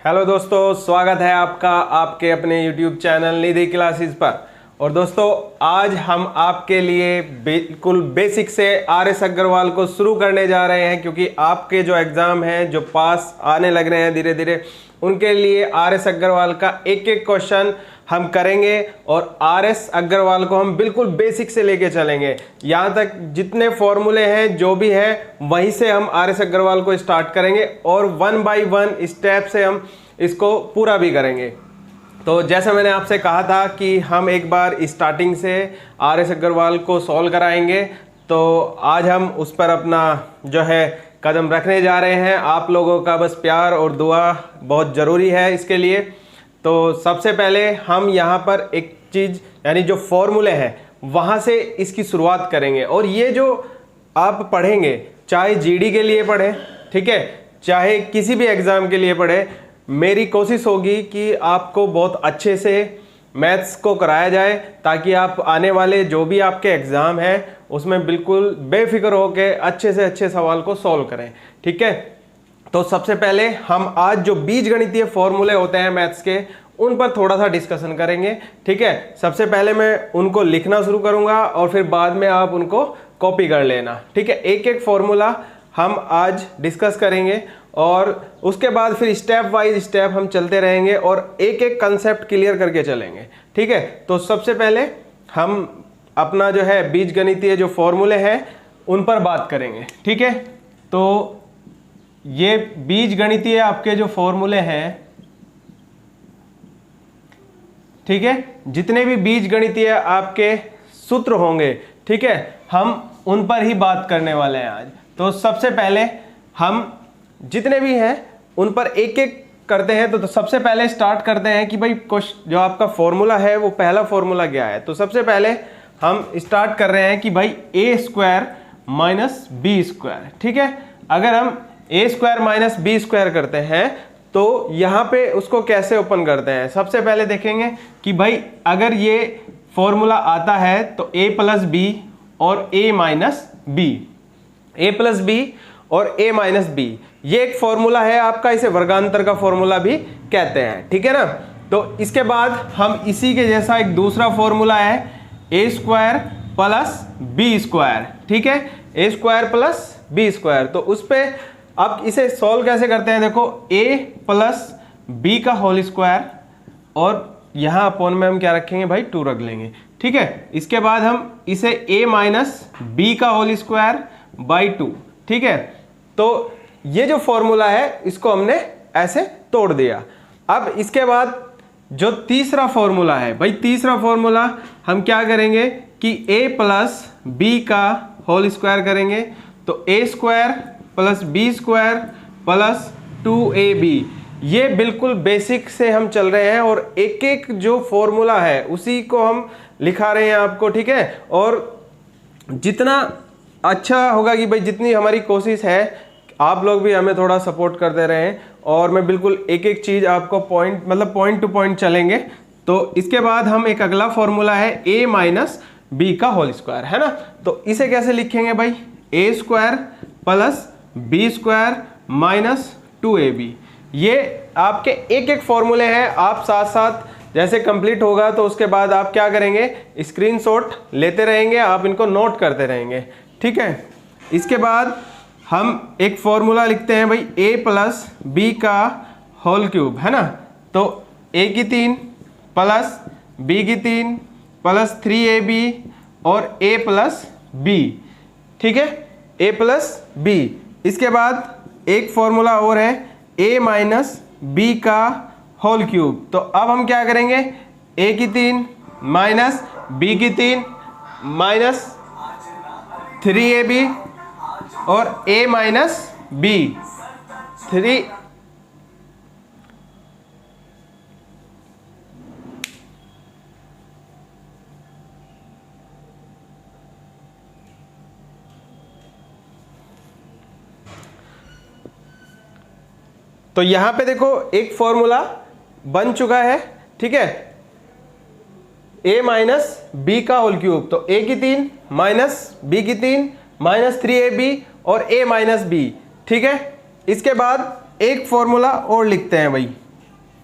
Hello दोस्तों, स्वागत है आपका आपके अपने YouTube चैनल निधि क्लासेस पर। और दोस्तों, आज हम आपके लिए बिल्कुल बेसिक से RS अग्रवाल को शुरू करने जा रहे हैं, क्योंकि आपके जो एग्ज़ाम हैं जो पास आने लग रहे हैं धीरे धीरे, उनके लिए RS अग्रवाल का एक एक क्वेश्चन हम करेंगे और RS अग्रवाल को हम बिल्कुल बेसिक से लेके चलेंगे। यहाँ तक जितने फॉर्मूले हैं जो भी है वहीं से हम RS अग्रवाल को स्टार्ट करेंगे और 1 बाय 1 स्टेप से हम इसको पूरा भी करेंगे। तो जैसा मैंने आपसे कहा था कि हम एक बार स्टार्टिंग से RS अग्रवाल को सॉल्व कराएंगे, तो आज हम उस पर अपना जो है कदम रखने जा रहे हैं। आप लोगों का बस प्यार और दुआ बहुत ज़रूरी है इसके लिए। तो सबसे पहले हम यहाँ पर एक चीज़ यानी जो फॉर्मूले हैं वहाँ से इसकी शुरुआत करेंगे। और ये जो आप पढ़ेंगे, चाहे GD के लिए पढ़ें, ठीक है, चाहे किसी भी एग्ज़ाम के लिए पढ़ें, मेरी कोशिश होगी कि आपको बहुत अच्छे से मैथ्स को कराया जाए, ताकि आप आने वाले जो भी आपके एग्ज़ाम हैं उसमें बिल्कुल बेफिक्र होकर अच्छे से अच्छे सवाल को सॉल्व करें, ठीक है। तो सबसे पहले हम आज जो बीजगणितीय फॉर्मूले होते हैं मैथ्स के, उन पर थोड़ा सा डिस्कशन करेंगे, ठीक है। सबसे पहले मैं उनको लिखना शुरू करूंगा और फिर बाद में आप उनको कॉपी कर लेना, ठीक है। एक एक फॉर्मूला हम आज डिस्कस करेंगे और उसके बाद फिर स्टेप वाइज स्टेप हम चलते रहेंगे और एक एक कंसेप्ट क्लियर करके चलेंगे, ठीक है। तो सबसे पहले हम अपना जो है बीजगणितीय जो फॉर्मूले हैं उन पर बात करेंगे, ठीक है। तो ये बीजगणितीय आपके जो फॉर्मूले हैं, ठीक है, जितने भी बीजगणितीय आपके सूत्र होंगे, ठीक है, हम उन पर ही बात करने वाले हैं आज। तो सबसे पहले हम जितने भी हैं उन पर एक एक करते हैं। तो सबसे पहले स्टार्ट करते हैं कि भाई जो आपका फॉर्मूला है वो पहला फॉर्मूला क्या है। तो सबसे पहले हम स्टार्ट कर रहे हैं कि भाई a² - b², ठीक है। अगर हम a² - b² करते हैं तो यहाँ पे उसको कैसे ओपन करते हैं, सबसे पहले देखेंगे कि भाई अगर ये फॉर्मूला आता है तो a + b और a - b, a + b और a - b, ये एक फॉर्मूला है आपका, इसे वर्गांतर का फॉर्मूला भी कहते हैं, ठीक है ना। तो इसके बाद हम इसी के जैसा एक दूसरा फॉर्मूला है a² + b², ठीक है, a² + b²। तो उस पर अब इसे सॉल्व कैसे करते हैं, देखो a + b का होल स्क्वायर और यहाँ अपॉन में हम क्या रखेंगे भाई 2 रख लेंगे, ठीक है। इसके बाद हम इसे a - b का होल स्क्वायर बाई 2, ठीक है। तो ये जो फॉर्मूला है इसको हमने ऐसे तोड़ दिया। अब इसके बाद जो तीसरा फॉर्मूला है भाई, तीसरा फॉर्मूला हम क्या करेंगे कि a + b का होल स्क्वायर करेंगे। तो a² + b² + 2ab, ये बिल्कुल बेसिक से हम चल रहे हैं और एक एक जो फॉर्मूला है उसी को हम लिखा रहे हैं आपको, ठीक है। और जितना अच्छा होगा कि भाई जितनी हमारी कोशिश है, आप लोग भी हमें थोड़ा सपोर्ट करते रहें और मैं बिल्कुल एक एक चीज़ आपको पॉइंट टू पॉइंट चलेंगे। तो इसके बाद हम एक अगला फॉर्मूला है a - b का होल स्क्वायर, है ना। तो इसे कैसे लिखेंगे भाई, a² + b² - 2ab। ये आपके एक एक फॉर्मूले हैं, आप साथ साथ जैसे कंप्लीट होगा तो उसके बाद आप क्या करेंगे, स्क्रीनशॉट लेते रहेंगे, आप इनको नोट करते रहेंगे, ठीक है। इसके बाद हम एक फॉर्मूला लिखते हैं भाई a + b का होल क्यूब, है ना। तो a³ + b³ + 3ab और a + b, ठीक है, a + b। इसके बाद एक फॉर्मूला और है a - b का होल क्यूब। तो अब हम क्या करेंगे, a³ - b³ - 3ab और a - b 3। तो यहां पे देखो एक फॉर्मूला बन चुका है, ठीक है, a - b का होल क्यूब। तो a³ - b³ - 3ab और a - b, ठीक है। इसके बाद एक फॉर्मूला और लिखते हैं भाई,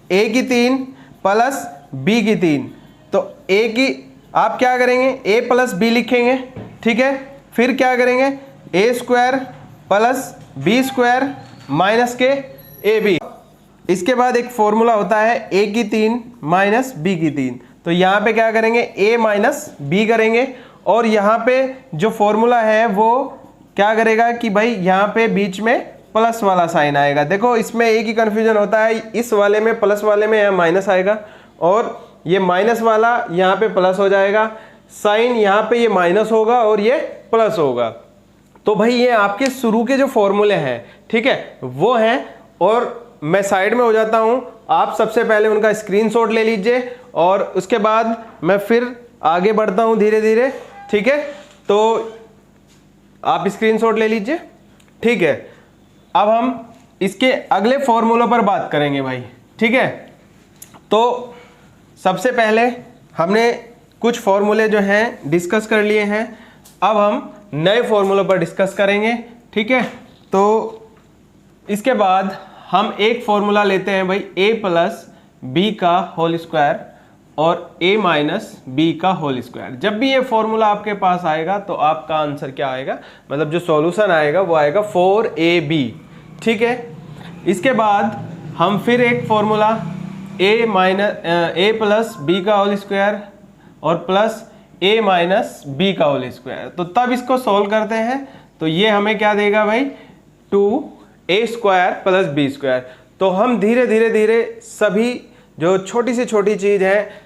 a की 3 प्लस b की 3, तो a की आप क्या करेंगे a प्लस b लिखेंगे, ठीक है। फिर क्या करेंगे a square plus b square minus के ab। इसके बाद एक फॉर्मूला होता है a की 3 माइनस b की 3, तो यहाँ पे क्या करेंगे a माइनस b करेंगे, और यहाँ पे जो फॉर्मूला है वो क्या करेगा कि भाई यहाँ पे बीच में प्लस वाला साइन आएगा। देखो इसमें एक ही कन्फ्यूजन होता है, इस वाले में प्लस वाले में यहाँ माइनस आएगा, और ये माइनस वाला यहाँ पे प्लस हो जाएगा, साइन यहाँ पे ये माइनस होगा और ये प्लस होगा। तो भाई ये आपके शुरू के जो फॉर्मूले हैं, ठीक है, वो हैं, और मैं साइड में हो जाता हूँ। आप सबसे पहले उनका स्क्रीनशॉट ले लीजिए और उसके बाद मैं फिर आगे बढ़ता हूँ धीरे धीरे, ठीक है। तो आप स्क्रीनशॉट ले लीजिए, ठीक है। अब हम इसके अगले फॉर्मूलों पर बात करेंगे भाई, ठीक है। तो सबसे पहले हमने कुछ फॉर्मूले जो हैं डिस्कस कर लिए हैं, अब हम नए फॉर्मूलों पर डिस्कस करेंगे, ठीक है। तो इसके बाद हम एक फॉर्मूला लेते हैं भाई a प्लस बी का होल स्क्वायर और a माइनस बी का होल स्क्वायर। जब भी ये फॉर्मूला आपके पास आएगा तो आपका आंसर क्या आएगा, मतलब जो सॉल्यूशन आएगा वो आएगा 4ab, ठीक है। इसके बाद हम फिर एक फॉर्मूला a प्लस बी का होल स्क्वायर और प्लस a माइनस बी का होल स्क्वायर, तो तब इसको सॉल्व करते हैं तो ये हमें क्या देगा भाई 2a square plus B square. तो हम धीरे धीरे धीरे सभी जो छोटी से छोटी चीज़ है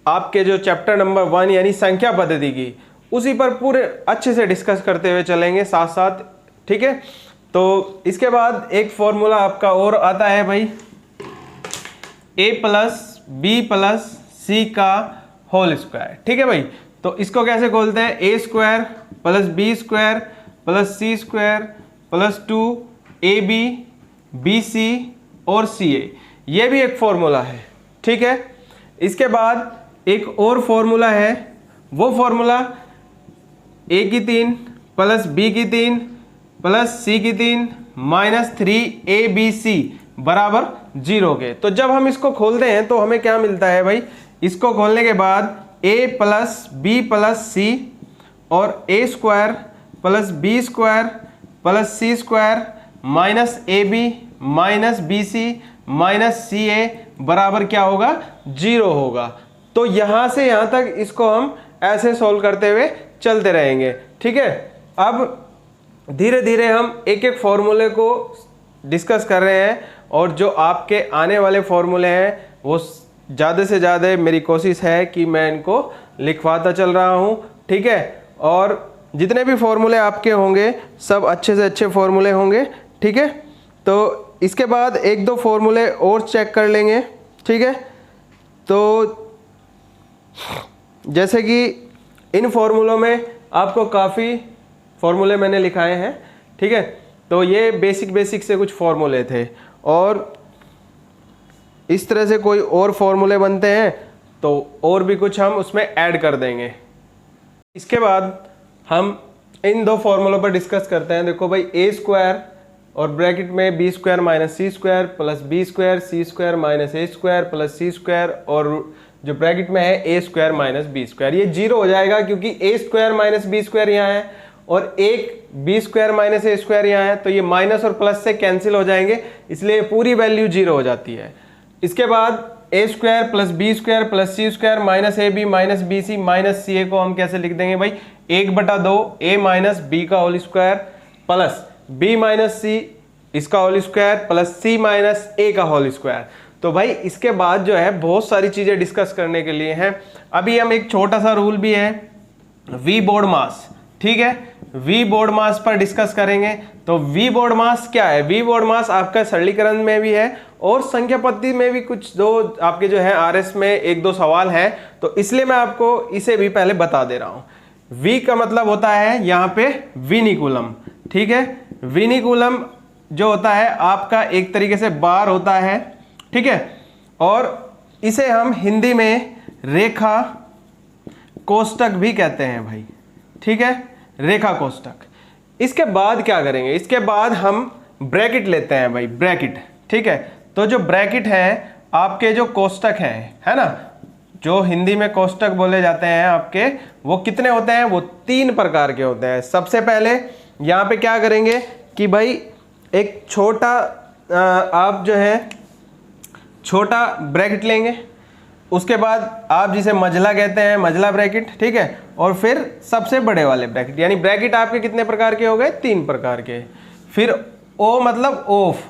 आपके जो चैप्टर नंबर 1 यानी संख्या पद्धति की, उसी पर पूरे अच्छे से डिस्कस करते हुए चलेंगे साथ साथ, ठीक है। तो इसके बाद एक फॉर्मूला आपका और आता है भाई a प्लस बी प्लस सी का होल स्क्वायर, ठीक है भाई। तो इसको कैसे खोलते हैं, a square plus B square plus C square plus 2ab bc और ca, ये भी एक फॉर्मूला है, ठीक है। इसके बाद एक और फॉर्मूला है, वो फॉर्मूला a की 3 प्लस b की 3 प्लस c की 3 माइनस 3abc बराबर 0 के। तो जब हम इसको खोलते हैं तो हमें क्या मिलता है भाई, इसको खोलने के बाद a plus B plus C और a square plus B square plus C square minus ab minus bc minus ca बराबर क्या होगा 0 होगा। तो यहाँ से यहाँ तक इसको हम ऐसे सॉल्व करते हुए चलते रहेंगे, ठीक है। अब धीरे धीरे हम एक एक फॉर्मूले को डिस्कस कर रहे हैं, और जो आपके आने वाले फॉर्मूले हैं वो ज़्यादा से ज़्यादा मेरी कोशिश है कि मैं इनको लिखवाता चल रहा हूँ, ठीक है। और जितने भी फॉर्मूले आपके होंगे सब अच्छे से अच्छे फॉर्मूले होंगे, ठीक है। तो इसके बाद एक दो फॉर्मूले और चेक कर लेंगे, ठीक है। तो जैसे कि इन फॉर्मूलों में आपको काफ़ी फॉर्मूले मैंने लिखाए हैं, ठीक है। तो ये बेसिक से कुछ फॉर्मूले थे, और इस तरह से कोई और फॉर्मूले बनते हैं तो और भी कुछ हम उसमें ऐड कर देंगे। इसके बाद हम इन दो फॉर्मूलों पर डिस्कस करते हैं। देखो भाई a स्क्वायर और ब्रैकेट में बी स्क्वायर माइनस सी स्क्वायर प्लस बी स्क्वायर सी स्क्वायर माइनस ए स्क्वायर प्लस सी स्क्वायर, और जो ब्रैकेट में है ए स्क्वायर माइनस बी स्क्वायर, ये 0 हो जाएगा क्योंकि ए स्क्वायर माइनस बी स्क्वायर यहाँ है और एक बी स्क्वायर माइनस ए स्क्वायर यहाँ है, तो ये माइनस और प्लस से कैंसिल हो जाएंगे, इसलिए पूरी वैल्यू 0 हो जाती है। इसके बाद A square plus B square plus C square minus A B minus B C minus C A को हम कैसे लिख देंगे भाई 1/2 ए माइनस बी का whole square plus B minus C इसका whole square plus C minus A का whole square. तो भाई इसके बाद जो है बहुत सारी चीजें डिस्कस करने के लिए हैं। अभी हम एक छोटा सा रूल भी है वी बोर्ड मास, ठीक है, वी बोर्ड मास पर डिस्कस करेंगे। तो वी बोर्ड मास क्या है, वी बोर्ड मास आपका सरलीकरण में भी है और संख्या पद्धति में भी कुछ दो आपके जो है आरएस में एक दो सवाल है, तो इसलिए मैं आपको इसे भी पहले बता दे रहा हूं। वी का मतलब होता है यहाँ पे विनिकुलम, ठीक है। विनिकुलम जो होता है आपका एक तरीके से बार होता है, ठीक है, और इसे हम हिंदी में रेखा कोष्टक भी कहते हैं भाई, ठीक है, रेखा कोष्टक। इसके बाद क्या करेंगे, इसके बाद हम ब्रैकेट लेते हैं भाई, ब्रैकेट, ठीक है। तो जो ब्रैकेट है आपके जो कोष्टक है ना, जो हिंदी में कोष्टक बोले जाते हैं आपके, वो कितने होते हैं? वो 3 प्रकार के होते हैं। सबसे पहले यहाँ पे क्या करेंगे कि भाई एक छोटा आप जो है छोटा ब्रैकेट लेंगे, उसके बाद आप जिसे मझला कहते हैं, मझला ब्रैकेट, ठीक है, और फिर सबसे बड़े वाले ब्रैकेट, यानी ब्रैकेट आपके कितने प्रकार के हो गए? 3 प्रकार के। फिर ओ मतलब ऑफ,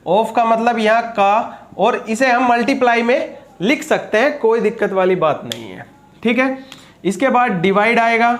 ऑफ का मतलब यहाँ का, और इसे हम मल्टीप्लाई में लिख सकते हैं, कोई दिक्कत वाली बात नहीं है, ठीक है। इसके बाद डिवाइड आएगा,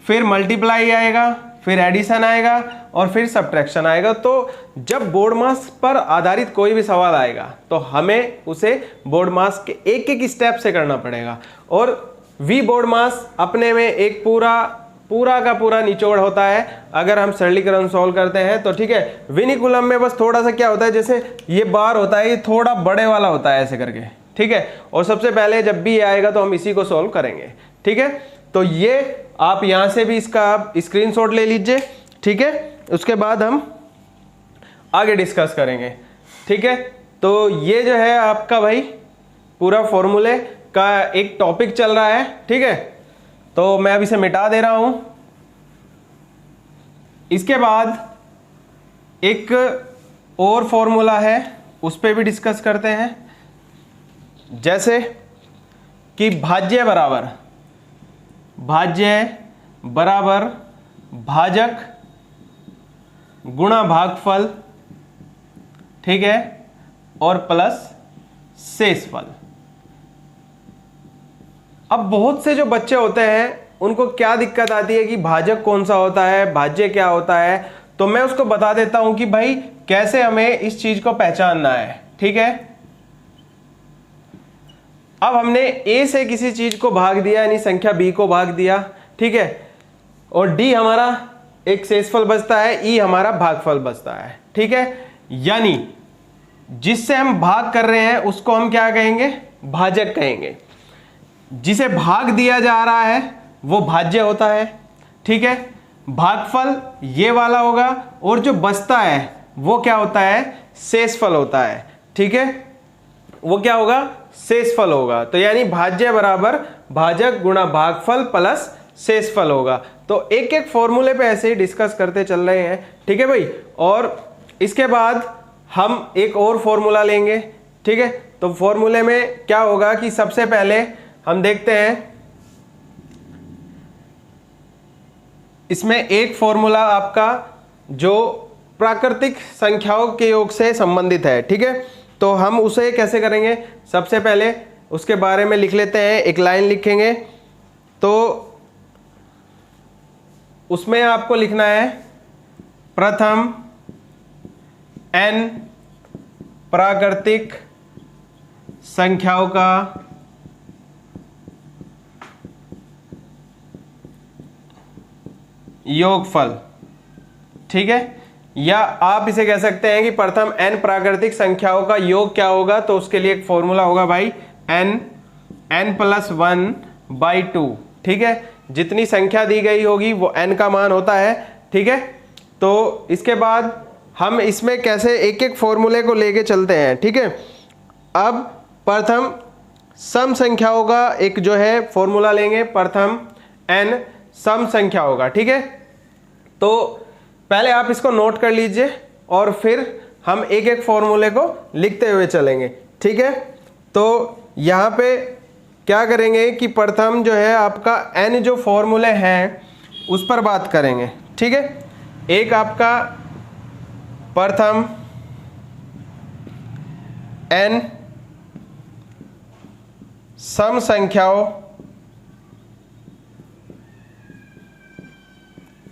फिर मल्टीप्लाई आएगा, फिर एडिशन आएगा और फिर सब्ट्रैक्शन आएगा। तो जब बोर्ड मास पर आधारित कोई भी सवाल आएगा तो हमें उसे बोर्ड मास के एक एक स्टेप से करना पड़ेगा। और वी बोर्ड मास अपने में एक पूरा का पूरा निचोड़ होता है अगर हम सरलीकरण सॉल्व करते हैं तो, ठीक है। विनिकुलम में बस थोड़ा सा क्या होता है, जैसे ये बार होता है, ये थोड़ा बड़े वाला होता है ऐसे करके, ठीक है। और सबसे पहले जब भी आएगा तो हम इसी को सॉल्व करेंगे, ठीक है। तो ये आप यहां से भी इसका आप स्क्रीनशॉट ले लीजिए, ठीक है। उसके बाद हम आगे डिस्कस करेंगे, ठीक है। तो ये जो है आपका भाई पूरा फॉर्मूले का एक टॉपिक चल रहा है, ठीक है। तो मैं अब इसे मिटा दे रहा हूं। इसके बाद एक और फॉर्मूला है, उस पर भी डिस्कस करते हैं। जैसे कि भाज्य बराबर भाजक गुणा भागफल, ठीक है, और प्लस शेषफल। अब बहुत से जो बच्चे होते हैं उनको क्या दिक्कत आती है कि भाजक कौन सा होता है, भाज्य क्या होता है। तो मैं उसको बता देता हूं कि भाई कैसे हमें इस चीज को पहचानना है, ठीक है। अब हमने a से किसी चीज को भाग दिया, यानी संख्या b को भाग दिया, ठीक है, और d हमारा एक शेषफल बचता है, e हमारा भागफल बचता है, ठीक है। यानी जिससे हम भाग कर रहे हैं उसको हम क्या कहेंगे? भाजक कहेंगे। जिसे भाग दिया जा रहा है वो भाज्य होता है, ठीक है। भागफल ये वाला होगा, और जो बचता है वो क्या होता है? शेषफल होता है, ठीक है। वो क्या होगा? शेषफल होगा। तो यानी भाज्य बराबर भाजक गुणा भागफल प्लस शेषफल होगा। तो एक एक फॉर्मूले पे ऐसे ही डिस्कस करते चल रहे हैं, ठीक है भाई। और इसके बाद हम एक और फॉर्मूला लेंगे, ठीक है। तो फॉर्मूले में क्या होगा कि सबसे पहले हम देखते हैं, इसमें एक फॉर्मूला आपका जो प्राकृतिक संख्याओं के योग से संबंधित है, ठीक है। तो हम उसे कैसे करेंगे? सबसे पहले उसके बारे में लिख लेते हैं, एक लाइन लिखेंगे। तो उसमें आपको लिखना है प्रथम n प्राकृतिक संख्याओं का योगफल, ठीक है। या आप इसे कह सकते हैं कि प्रथम n प्राकृतिक संख्याओं का योग क्या होगा? तो उसके लिए एक फॉर्मूला होगा भाई n प्लस 1/2, ठीक है। जितनी संख्या दी गई होगी वो n का मान होता है, ठीक है। तो इसके बाद हम इसमें कैसे एक एक फॉर्मूले को लेके चलते हैं, ठीक है। अब प्रथम सम संख्याओं का एक जो है फॉर्मूला लेंगे, प्रथम n सम संख्या होगा, ठीक है। तो पहले आप इसको नोट कर लीजिए और फिर हम एक एक फॉर्मूले को लिखते हुए चलेंगे, ठीक है। तो यहाँ पे क्या करेंगे कि प्रथम जो है आपका n जो फॉर्मूले हैं उस पर बात करेंगे, ठीक है। एक आपका प्रथम n सम संख्याओं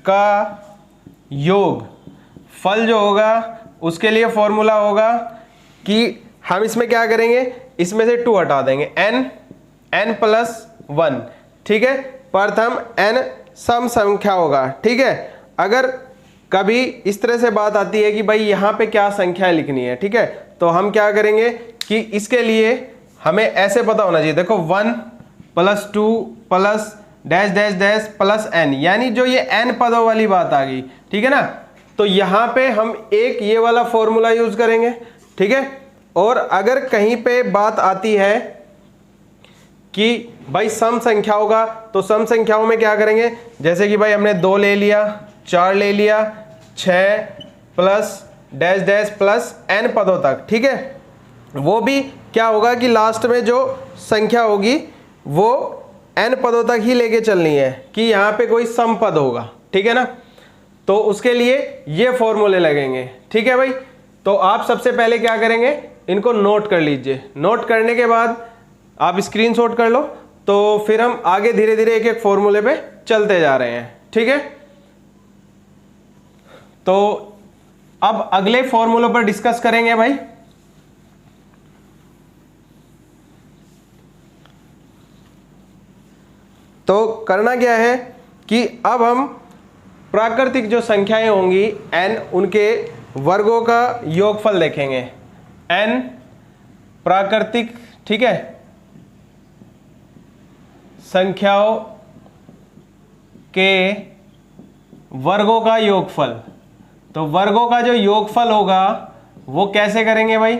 का योग फल जो होगा उसके लिए फॉर्मूला होगा कि हम इसमें क्या करेंगे, इसमें से 2 हटा देंगे, n प्लस 1, ठीक है। प्रथम n सम संख्या होगा, ठीक है। अगर कभी इस तरह से बात आती है कि भाई यहाँ पे क्या संख्याएं लिखनी है, ठीक है, तो हम क्या करेंगे कि इसके लिए हमें ऐसे पता होना चाहिए। देखो 1 plus 2 plus dash dash dash plus n, यानी जो ये n पदों वाली बात आ गई, ठीक है ना। तो यहाँ पे हम एक ये वाला फॉर्मूला यूज करेंगे, ठीक है। और अगर कहीं पे बात आती है कि भाई सम संख्या होगा, तो सम संख्याओं में क्या करेंगे, जैसे कि भाई हमने 2 ले लिया, 4 ले लिया, 6 plus dash dash plus n पदों तक, ठीक है। वो भी क्या होगा कि लास्ट में जो संख्या होगी वो n पदों तक ही लेके चलनी है, कि यहाँ पे कोई सम पद होगा, ठीक है ना। तो उसके लिए ये फॉर्मूले लगेंगे, ठीक है भाई। तो आप सबसे पहले क्या करेंगे, इनको नोट कर लीजिए। नोट करने के बाद आप स्क्रीनशॉट कर लो, तो फिर हम आगे धीरे धीरे एक एक फॉर्मूले पे चलते जा रहे हैं, ठीक है। तो अब अगले फॉर्मूलों पर डिस्कस करेंगे भाई। तो करना क्या है कि अब हम प्राकृतिक जो संख्याएं होंगी n, उनके वर्गों का योगफल देखेंगे। n प्राकृतिक, ठीक है, संख्याओं के वर्गों का योगफल। तो वर्गों का जो योगफल होगा वो कैसे करेंगे भाई,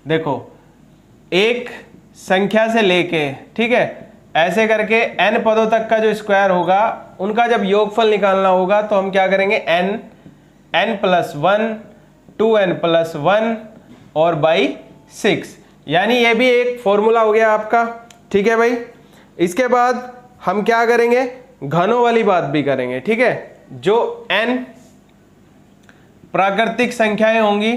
देखो एक संख्या से लेके, ठीक है, ऐसे करके n पदों तक का जो स्क्वायर होगा उनका जब योगफल निकालना होगा तो हम क्या करेंगे, n प्लस 1, 2n प्लस 1 और बाई 6, यानी ये भी एक फॉर्मूला हो गया आपका, ठीक है भाई। इसके बाद हम क्या करेंगे, घनों वाली बात भी करेंगे, ठीक है। जो n प्राकृतिक संख्याएं होंगी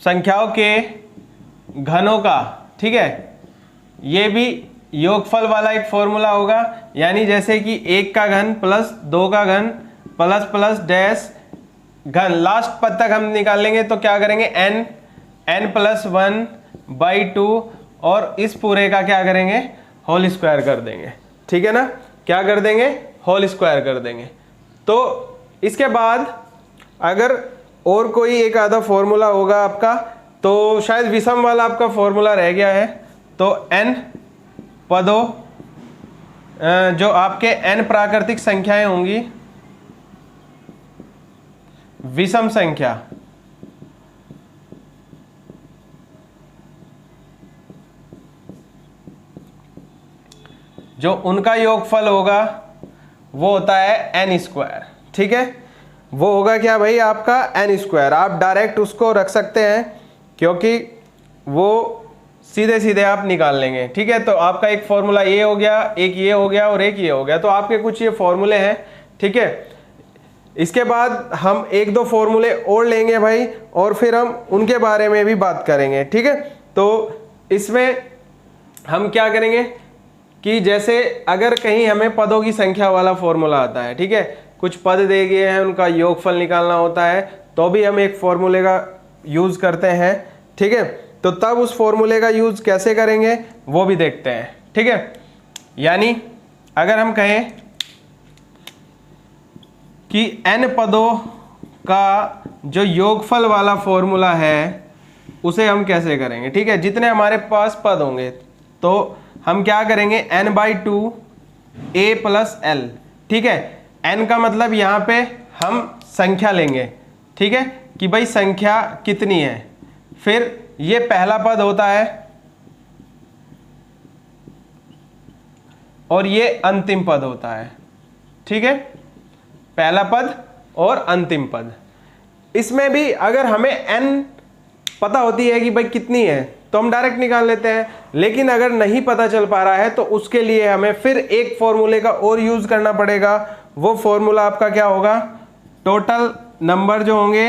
संख्याओं के घनों का, ठीक है, ये भी योगफल वाला एक फॉर्मूला होगा। यानी जैसे कि 1 का घन प्लस 2 का घन प्लस प्लस डैश घन, लास्ट पद तक हम निकाल लेंगे तो क्या करेंगे, n प्लस 1 बाई 2 और इस पूरे का क्या करेंगे, होल स्क्वायर कर देंगे, ठीक है ना। क्या कर देंगे, होल स्क्वायर कर देंगे। तो इसके बाद अगर और कोई एक आधा फॉर्मूला होगा आपका, तो शायद विषम वाला आपका फॉर्मूला रह गया है। तो n पदों जो आपके n प्राकृतिक संख्याएं होंगी, विषम संख्या, जो उनका योगफल होगा वो होता है n स्क्वायर, ठीक है। वो होगा क्या भाई, आपका n स्क्वायर। आप डायरेक्ट उसको रख सकते हैं क्योंकि वो सीधे सीधे आप निकाल लेंगे, ठीक है। तो आपका एक फॉर्मूला ये हो गया, एक ये हो गया और एक ये हो गया। तो आपके कुछ ये फॉर्मूले हैं, ठीक है। इसके बाद हम एक दो फॉर्मूले और लेंगे भाई, और फिर हम उनके बारे में भी बात करेंगे, ठीक है। तो इसमें हम क्या करेंगे कि जैसे अगर कहीं हमें पदों की संख्या वाला फॉर्मूला आता है, ठीक है, कुछ पद दे गए हैं, उनका योगफल निकालना होता है, तो भी हम एक फॉर्मूले का यूज़ करते हैं, ठीक है। तो तब उस फॉर्मूले का यूज़ कैसे करेंगे वो भी देखते हैं, ठीक है। यानी अगर हम कहें कि n पदों का जो योगफल वाला फॉर्मूला है उसे हम कैसे करेंगे, ठीक है। जितने हमारे पास पद होंगे तो हम क्या करेंगे, n/2 a प्लस l, ठीक है। n का मतलब यहाँ पे हम संख्या लेंगे, ठीक है, कि भाई संख्या कितनी है। फिर ये पहला पद होता है और ये अंतिम पद होता है, ठीक है, पहला पद और अंतिम पद। इसमें भी अगर हमें n पता होती है कि भाई कितनी है तो हम डायरेक्ट निकाल लेते हैं, लेकिन अगर नहीं पता चल पा रहा है तो उसके लिए हमें फिर एक फॉर्मूले का और यूज करना पड़ेगा। वो फॉर्मूला आपका क्या होगा, टोटल नंबर जो होंगे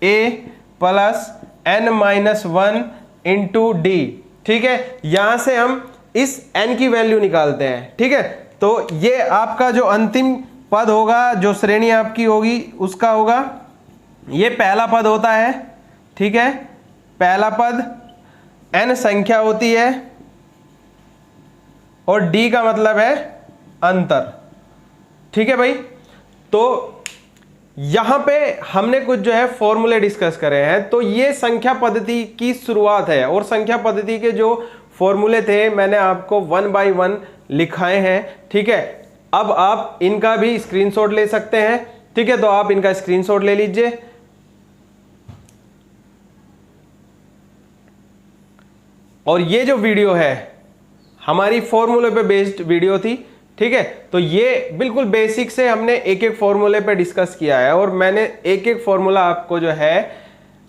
a plus n-1 into D, ठीक है। यहां से हम इस n की वैल्यू निकालते हैं, ठीक है। तो ये आपका जो अंतिम पद होगा, जो श्रेणी आपकी होगी उसका होगा, ये पहला पद होता है, ठीक है। पहला पद n संख्या होती है और d का मतलब है अंतर, ठीक है भाई। तो यहां पे हमने कुछ जो है फॉर्मूले डिस्कस करे हैं। तो ये संख्या पद्धति की शुरुआत है, और संख्या पद्धति के जो फॉर्मूले थे मैंने आपको 1 बाय 1 लिखाए हैं, ठीक है। अब आप इनका भी स्क्रीनशॉट ले सकते हैं, ठीक है। तो आप इनका स्क्रीनशॉट ले लीजिए। और ये जो वीडियो है हमारी फॉर्मूले पे बेस्ड वीडियो थी, ठीक है। तो ये बिल्कुल बेसिक से हमने एक एक फॉर्मूले पे डिस्कस किया है और मैंने एक एक फॉर्मूला आपको जो है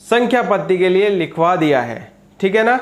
संख्या पद्धति के लिए लिखवा दिया है, ठीक है ना।